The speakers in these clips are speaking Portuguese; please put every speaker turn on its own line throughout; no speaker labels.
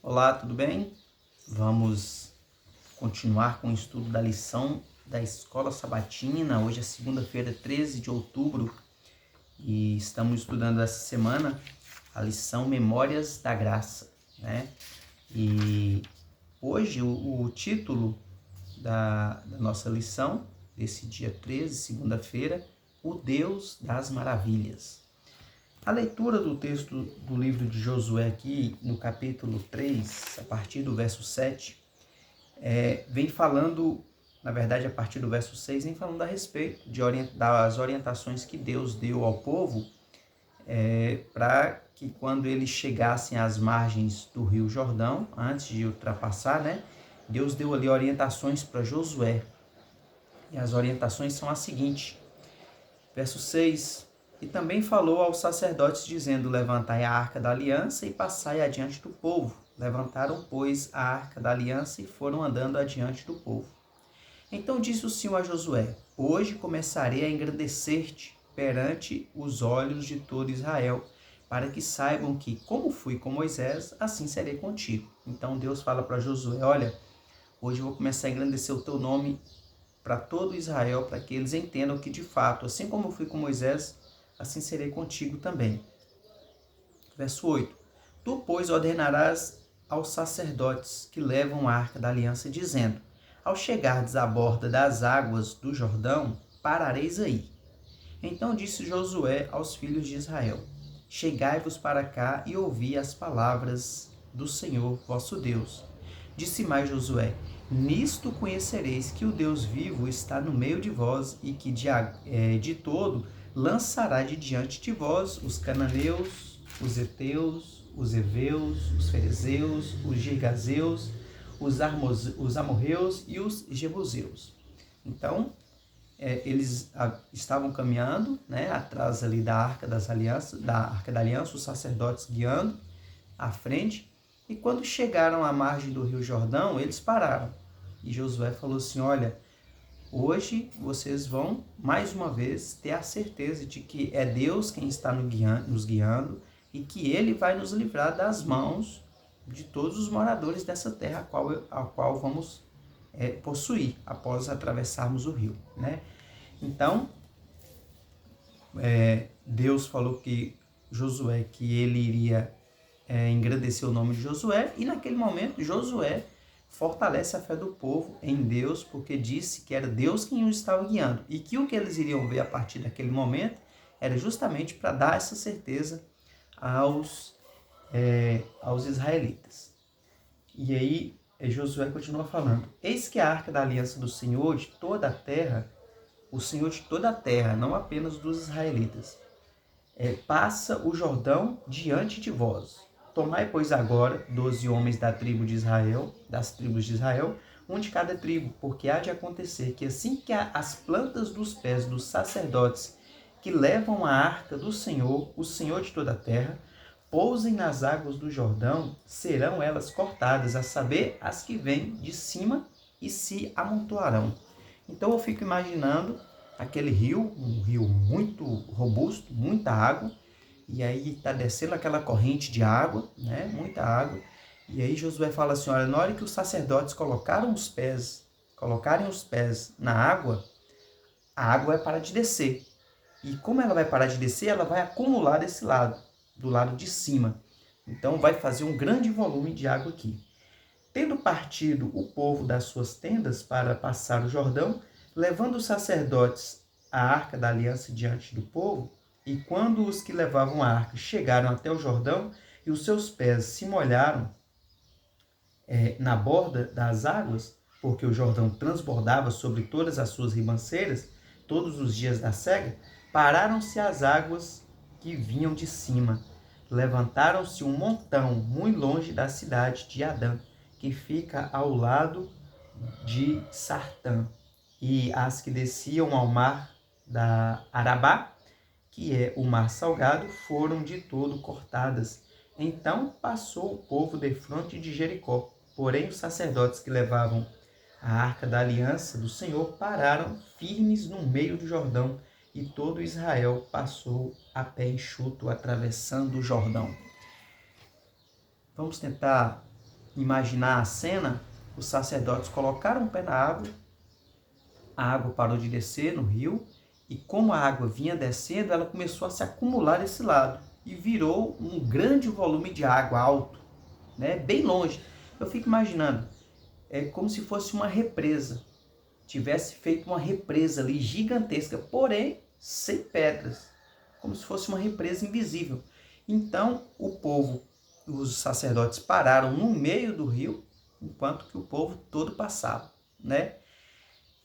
Olá, tudo bem? Vamos continuar com o estudo da lição da Escola Sabatina. Hoje é segunda-feira, 13 de outubro, e estamos estudando essa semana a lição Memórias da Graça, né? E hoje o título da nossa lição, desse dia 13, segunda-feira, O Deus das Maravilhas. A leitura do texto do livro de Josué aqui, no capítulo 3, a partir do verso 7, vem falando, na verdade, a partir do verso 6, vem falando a respeito das orientações que Deus deu ao povo para que quando eles chegassem às margens do rio Jordão, antes de ultrapassar, né, Deus deu ali orientações para Josué. E as orientações são as seguintes. Verso 6, e também falou aos sacerdotes, dizendo, levantai a arca da aliança e passai adiante do povo. Levantaram, pois, a arca da aliança e foram andando adiante do povo. Então disse o Senhor a Josué, hoje começarei a engrandecer-te perante os olhos de todo Israel, para que saibam que, como fui com Moisés, assim serei contigo. Então Deus fala para Josué, olha, hoje eu vou começar a engrandecer o teu nome para todo Israel, para que eles entendam que, de fato, assim como eu fui com Moisés, assim serei contigo também. Verso 8. Tu, pois, ordenarás aos sacerdotes que levam a arca da aliança, dizendo, ao chegardes à borda das águas do Jordão, parareis aí. Então disse Josué aos filhos de Israel, chegai-vos para cá e ouvi as palavras do Senhor vosso Deus. Disse mais Josué, nisto conhecereis que o Deus vivo está no meio de vós e que de todo lançará de diante de vós os cananeus, os heteus, os heveus, os ferezeus, os girgazeus, os amorreus e os jebuseus. Então, eles estavam caminhando, né, atrás ali da Arca da Aliança, os sacerdotes guiando à frente, e quando chegaram à margem do Rio Jordão, eles pararam. E Josué falou assim, olha, hoje vocês vão, mais uma vez, ter a certeza de que é Deus quem está nos guiando e que Ele vai nos livrar das mãos de todos os moradores dessa terra a qual vamos possuir após atravessarmos o rio, né? Então, Deus falou que Josué, que ele iria engrandecer o nome de Josué, e naquele momento Josué fortalece a fé do povo em Deus, porque disse que era Deus quem os estava guiando, e que o que eles iriam ver a partir daquele momento era justamente para dar essa certeza aos israelitas. E aí Josué continua falando, eis que a arca da aliança do Senhor de toda a terra, o Senhor de toda a terra, não apenas dos israelitas, passa o Jordão diante de vós. Tomai, pois, agora 12 homens das tribos de Israel, um de cada tribo, porque há de acontecer que assim que as plantas dos pés dos sacerdotes que levam a arca do Senhor, o Senhor de toda a terra, pousem nas águas do Jordão, serão elas cortadas, a saber, as que vêm de cima e se amontoarão. Então eu fico imaginando aquele rio, um rio muito robusto, muita água, e aí está descendo aquela corrente de água, né? Muita água. E aí Josué fala assim, olha, na hora que os sacerdotes colocarem os pés na água, a água vai parar de descer. E como ela vai parar de descer, ela vai acumular desse lado, do lado de cima. Então vai fazer um grande volume de água aqui. Tendo partido o povo das suas tendas para passar o Jordão, levando os sacerdotes a arca da aliança diante do povo, e quando os que levavam a arca chegaram até o Jordão, e os seus pés se molharam na borda das águas, porque o Jordão transbordava sobre todas as suas ribanceiras, todos os dias da cega, pararam-se as águas que vinham de cima. Levantaram-se um montão muito longe da cidade de Adã, que fica ao lado de Sartã, e as que desciam ao mar da Arabá, que é o mar salgado, foram de todo cortadas. Então passou o povo defronte de Jericó. Porém, os sacerdotes que levavam a arca da aliança do Senhor pararam firmes no meio do Jordão, e todo Israel passou a pé enxuto, atravessando o Jordão. Vamos tentar imaginar a cena, os sacerdotes colocaram o pé na água, a água parou de descer no rio, e como a água vinha descendo, ela começou a se acumular desse lado, e virou um grande volume de água alto, né, bem longe. Eu fico imaginando, é como se fosse uma represa, tivesse feito uma represa ali gigantesca, porém sem pedras, como se fosse uma represa invisível. Então o povo, os sacerdotes pararam no meio do rio, enquanto que o povo todo passava, né?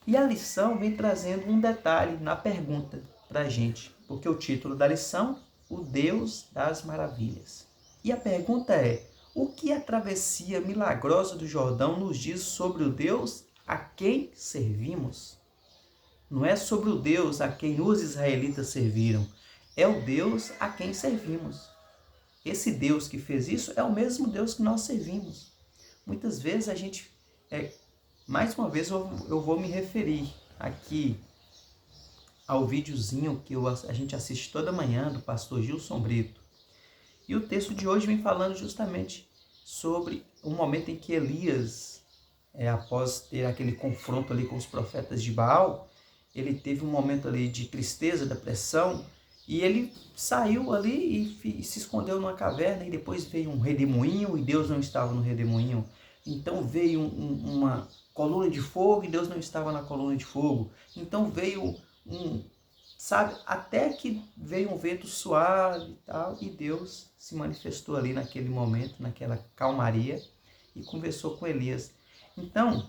E a lição vem trazendo um detalhe na pergunta para a gente, porque o título da lição, o Deus das Maravilhas. E a pergunta é, o que a travessia milagrosa do Jordão nos diz sobre o Deus a quem servimos? Não é sobre o Deus a quem os israelitas serviram, é o Deus a quem servimos. Esse Deus que fez isso é o mesmo Deus que nós servimos. Muitas vezes a gente, mais uma vez eu vou me referir aqui ao videozinho que a gente assiste toda manhã do pastor Gilson Brito. E o texto de hoje vem falando justamente sobre o momento em que Elias, após ter aquele confronto ali com os profetas de Baal, ele teve um momento ali de tristeza, depressão, e ele saiu ali e se escondeu numa caverna, e depois veio um redemoinho, e Deus não estava no redemoinho. Então veio uma coluna de fogo, e Deus não estava na coluna de fogo. Então veio até que veio um vento suave e tal, e Deus se manifestou ali naquele momento, naquela calmaria, e conversou com Elias. Então,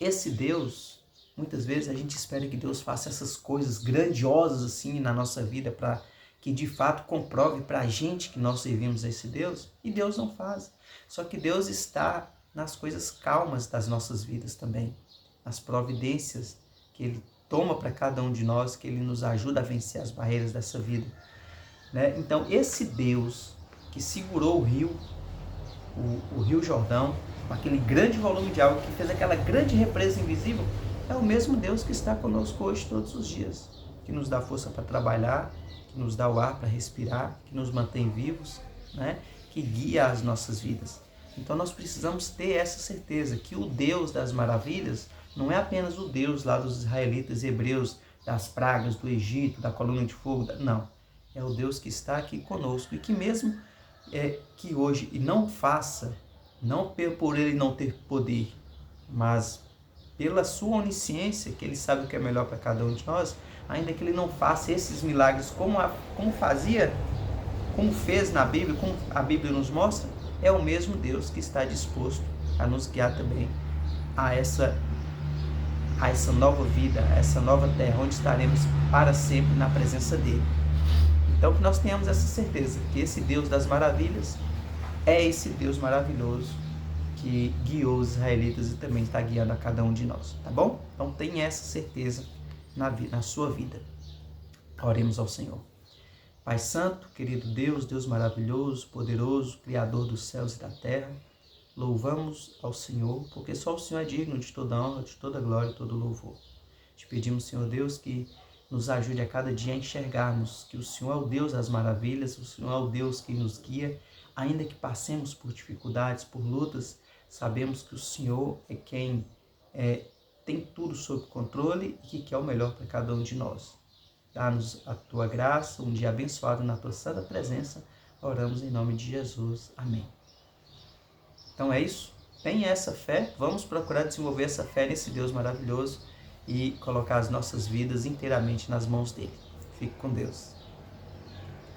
esse Deus, muitas vezes a gente espera que Deus faça essas coisas grandiosas assim na nossa vida, para que de fato comprove para a gente que nós servimos a esse Deus, e Deus não faz. Só que Deus está nas coisas calmas das nossas vidas também, nas providências que Ele toma para cada um de nós, que Ele nos ajuda a vencer as barreiras dessa vida, né? Então esse Deus que segurou o rio, o Rio Jordão, com aquele grande volume de água, que fez aquela grande represa invisível, é o mesmo Deus que está conosco hoje todos os dias, que nos dá força para trabalhar, que nos dá o ar para respirar, que nos mantém vivos, né? Que guia as nossas vidas. Então nós precisamos ter essa certeza que o Deus das maravilhas não é apenas o Deus lá dos israelitas hebreus, das pragas do Egito, da coluna de fogo, não. É o Deus que está aqui conosco, e que mesmo que hoje e não faça, não por Ele não ter poder, mas pela sua onisciência, que Ele sabe o que é melhor para cada um de nós, ainda que Ele não faça esses milagres como fez na Bíblia, como a Bíblia nos mostra, é o mesmo Deus que está disposto a nos guiar também a essa nova vida, a essa nova terra, onde estaremos para sempre na presença dEle. Então que nós tenhamos essa certeza, que esse Deus das maravilhas é esse Deus maravilhoso que guiou os israelitas e também está guiando a cada um de nós, tá bom? Então tenha essa certeza na sua vida. Oremos ao Senhor. Pai Santo, querido Deus, Deus maravilhoso, poderoso, Criador dos céus e da terra, louvamos ao Senhor, porque só o Senhor é digno de toda honra, de toda glória e todo louvor. Te pedimos, Senhor Deus, que nos ajude a cada dia a enxergarmos que o Senhor é o Deus das maravilhas, o Senhor é o Deus que nos guia, ainda que passemos por dificuldades, por lutas, sabemos que o Senhor é quem tem tudo sob controle e que quer o melhor para cada um de nós. Dá-nos a Tua graça, um dia abençoado na Tua santa presença, oramos em nome de Jesus. Amém. Então é isso, tenha essa fé, vamos procurar desenvolver essa fé nesse Deus maravilhoso e colocar as nossas vidas inteiramente nas mãos dele. Fique com Deus.